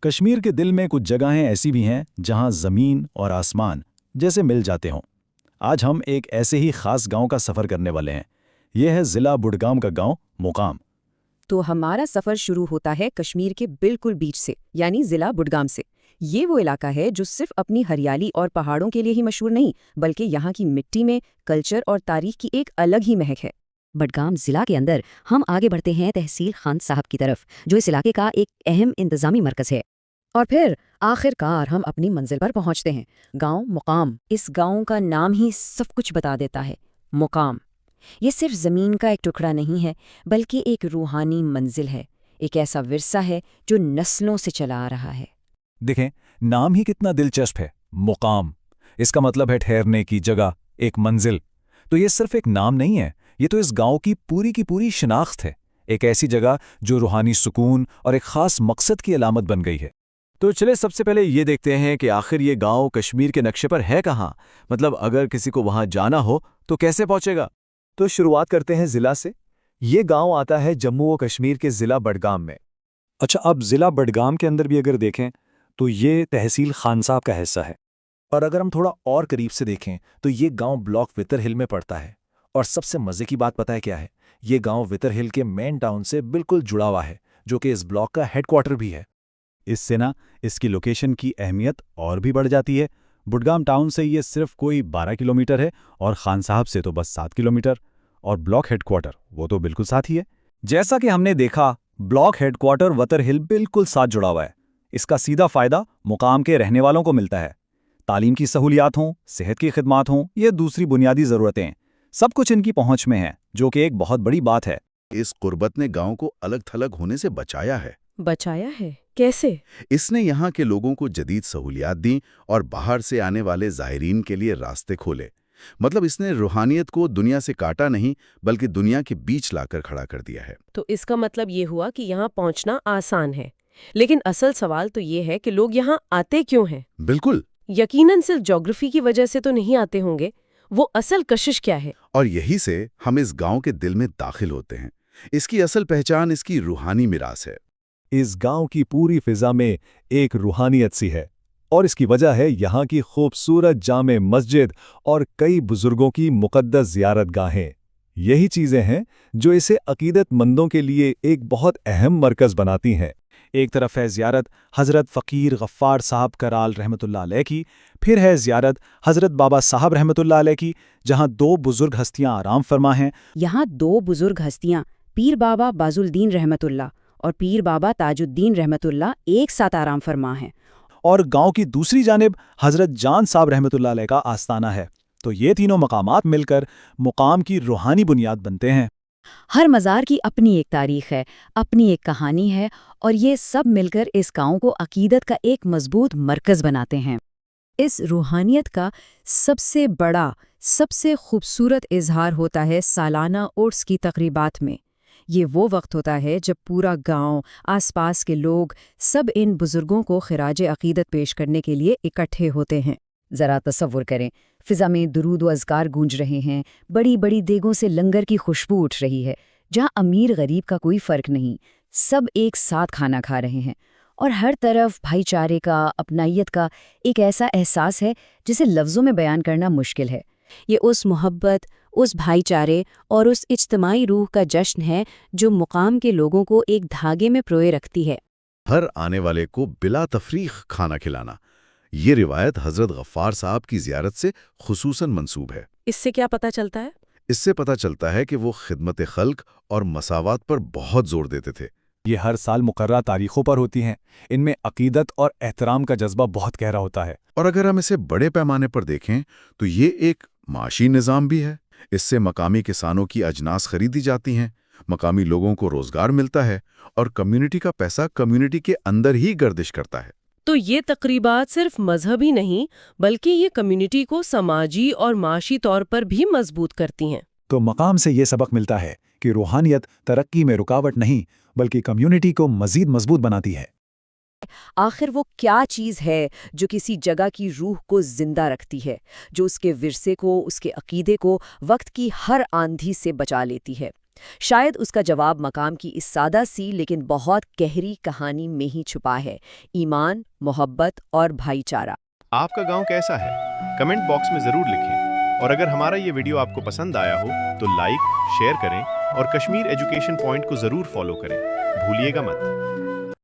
کشمیر کے دل میں کچھ جگہیں ایسی بھی ہیں جہاں زمین اور آسمان جیسے مل جاتے ہوں۔ آج ہم ایک ایسے ہی خاص گاؤں کا سفر کرنے والے ہیں۔ یہ ہے ضلع بڈگام کا گاؤں مقام۔ تو ہمارا سفر شروع ہوتا ہے کشمیر کے بالکل بیچ سے، یعنی ضلع بڈگام سے۔ یہ وہ علاقہ ہے جو صرف اپنی ہریالی اور پہاڑوں کے لیے ہی مشہور نہیں، بلکہ یہاں کی مٹی میں کلچر اور تاریخ کی ایک الگ ہی مہک ہے۔ بڈگام ضلع کے اندر ہم آگے بڑھتے ہیں تحصیل خان صاحب کی طرف، جو اس علاقے کا ایک اہم انتظامی مرکز ہے۔ اور پھر آخر کار ہم اپنی منزل پر پہنچتے ہیں، گاؤں مقام۔ اس گاؤں کا نام ہی سب کچھ بتا دیتا ہے، مقام۔ یہ صرف زمین کا ایک ٹکڑا نہیں ہے، بلکہ ایک روحانی منزل ہے، ایک ایسا ورثہ ہے جو نسلوں سے چلا آ رہا ہے۔ دیکھیں، نام ہی کتنا دلچسپ ہے، مقام۔ اس کا مطلب ہے ٹھہرنے کی جگہ، ایک منزل۔ تو یہ صرف ایک نام نہیں ہے، یہ تو اس گاؤں کی پوری شناخت ہے، ایک ایسی جگہ جو روحانی سکون اور ایک خاص مقصد کی علامت بن گئی ہے۔ تو چلے سب سے پہلے یہ دیکھتے ہیں کہ آخر یہ گاؤں کشمیر کے نقشے پر ہے کہاں، مطلب اگر کسی کو وہاں جانا ہو تو کیسے پہنچے گا؟ تو شروعات کرتے ہیں ضلع سے۔ یہ گاؤں آتا ہے جموں و کشمیر کے ضلع بڈگام میں۔ اچھا، اب ضلع بڈگام کے اندر بھی اگر دیکھیں تو یہ تحصیل خان صاحب کا حصہ ہے۔ اور اگر ہم تھوڑا اور قریب سے دیکھیں تو یہ گاؤں بلاک وتر ہل میں پڑتا ہے۔ اور سب سے مزے کی بات پتہ ہے کیا ہے؟ یہ گاؤں وتر ہل کے مین ٹاؤن سے بالکل جڑا ہوا ہے، جو کہ اس بلاک کا ہیڈ کوارٹر بھی ہے۔ اس سے اس کی لوکیشن کی اہمیت اور بھی بڑھ جاتی ہے۔ بڈگام ٹاؤن سے یہ صرف کوئی 12 کلومیٹر ہے، اور خان صاحب سے تو بس 7 کلومیٹر، اور بلاک ہیڈ کوارٹر وہ تو بالکل ساتھ ہی ہے۔ جیسا کہ ہم نے دیکھا، بلاک ہیڈ کوارٹر وتر ہل بالکل ساتھ جڑا ہوا ہے۔ اس کا سیدھا فائدہ مقام کے رہنے والوں کو ملتا ہے۔ تعلیم کی سہولیات ہوں، صحت کی خدمات ہوں، یہ دوسری بنیادی ضرورتیں، سب کچھ ان کی پہنچ میں ہے، جو کہ ایک بہت بڑی بات ہے۔ اس قربت نے گاؤں کو الگ تھلگ ہونے سے بچایا ہے۔ بچایا ہے؟ کیسے؟ اس نے یہاں کے لوگوں کو جدید سہولیات دیں اور باہر سے آنے والے زائرین کے لیے راستے کھولے۔ مطلب اس نے روحانیت کو دنیا سے کاٹا نہیں، بلکہ دنیا کے بیچ لا کر کھڑا کر دیا ہے۔ تو اس کا مطلب یہ ہوا کہ یہاں پہنچنا آسان ہے، لیکن اصل سوال تو یہ ہے کہ لوگ یہاں آتے کیوں ہیں؟ بالکل۔ یقیناً صرف جغرافی کی وجہ سے تو نہیں آتے ہوں گے، وہ اصل کشش کیا ہے؟ اور یہی سے ہم اس گاؤں کے دل میں داخل ہوتے ہیں۔ اس کی اصل پہچان اس کی روحانی میراث ہے۔ اس گاؤں کی پوری فضا میں ایک روحانیت سی ہے، اور اس کی وجہ ہے یہاں کی خوبصورت جامع مسجد اور کئی بزرگوں کی مقدس زیارت گاہیں۔ یہی چیزیں ہیں جو اسے عقیدت مندوں کے لیے ایک بہت اہم مرکز بناتی ہیں۔ ایک طرف ہے زیارت حضرت فقیر غفار صاحب کرال رحمۃ اللہ علیہ کی، پھر ہے زیارت حضرت بابا صاحب رحمۃ اللہ علیہ کی، جہاں 2 بزرگ ہستیاں آرام فرما ہیں۔ یہاں 2 بزرگ ہستیاں، پیر بابا باز الدین رحمت اللہ اور پیر بابا تاج الدین رحمت اللہ، ایک ساتھ آرام فرما ہیں۔ اور گاؤں کی دوسری جانب حضرت جان صاحب رحمۃ اللہ علیہ کا آستانہ ہے۔ تو یہ تینوں مقامات مل کر مقام کی روحانی بنیاد بنتے ہیں۔ ہر مزار کی اپنی ایک تاریخ ہے، اپنی ایک کہانی ہے، اور یہ سب مل کر اس گاؤں کو عقیدت کا ایک مضبوط مرکز بناتے ہیں۔ اس روحانیت کا سب سے بڑا، سب سے خوبصورت اظہار ہوتا ہے سالانہ عرس کی تقریبات میں۔ یہ وہ وقت ہوتا ہے جب پورا گاؤں، آس پاس کے لوگ، سب ان بزرگوں کو خراج عقیدت پیش کرنے کے لیے اکٹھے ہوتے ہیں۔ ذرا تصور کریں، فضا میں درود و اذکار گونج رہے ہیں، بڑی بڑی دیگوں سے لنگر کی خوشبو اٹھ رہی ہے، جہاں امیر غریب کا کوئی فرق نہیں، سب ایک ساتھ کھانا کھا رہے ہیں، اور ہر طرف بھائی چارے کا، اپنائیت کا ایک ایسا احساس ہے جسے لفظوں میں بیان کرنا مشکل ہے۔ یہ اس محبت، اس بھائی چارے اور اس اجتماعی روح کا جشن ہے جو مقام کے لوگوں کو ایک دھاگے میں پروئے رکھتی ہے۔ ہر آنے والے کو بلا تفریق کھانا کھلانا، یہ روایت حضرت غفار صاحب کی زیارت سے خصوصاً منسوب ہے۔ اس سے کیا پتہ چلتا ہے؟ اس سے پتہ چلتا ہے کہ وہ خدمت خلق اور مساوات پر بہت زور دیتے تھے۔ یہ ہر سال مقررہ تاریخوں پر ہوتی ہیں، ان میں عقیدت اور احترام کا جذبہ بہت گہرا ہوتا ہے۔ اور اگر ہم اسے بڑے پیمانے پر دیکھیں تو یہ ایک معاشی نظام بھی ہے۔ اس سے مقامی کسانوں کی اجناس خریدی جاتی ہیں، مقامی لوگوں کو روزگار ملتا ہے، اور کمیونٹی کا پیسہ کمیونٹی کے اندر ہی گردش کرتا ہے۔ تو یہ تقریبات صرف مذہبی نہیں، بلکہ یہ کمیونٹی کو سماجی اور معاشی طور پر بھی مضبوط کرتی ہیں۔ تو مقام سے یہ سبق ملتا ہے کہ روحانیت ترقی میں رکاوٹ نہیں، بلکہ کمیونٹی کو مزید مضبوط بناتی ہے۔ آخر وہ کیا چیز ہے جو کسی جگہ کی روح کو زندہ رکھتی ہے، جو اس کے ورثے کو، اس کے عقیدے کو وقت کی ہر آندھی سے بچا لیتی ہے؟ شاید اس کا جواب مقام کی اس سادہ سی لیکن بہت گہری کہانی میں ہی چھپا ہے: ایمان، محبت اور بھائی چارہ۔ آپ کا گاؤں کیسا ہے؟ کمنٹ باکس میں ضرور لکھیں، اور اگر ہمارا یہ ویڈیو آپ کو پسند آیا ہو تو لائک، شیئر کریں اور کشمیر ایجوکیشن پوائنٹ کو ضرور فالو کریں، بھولیے گا مت۔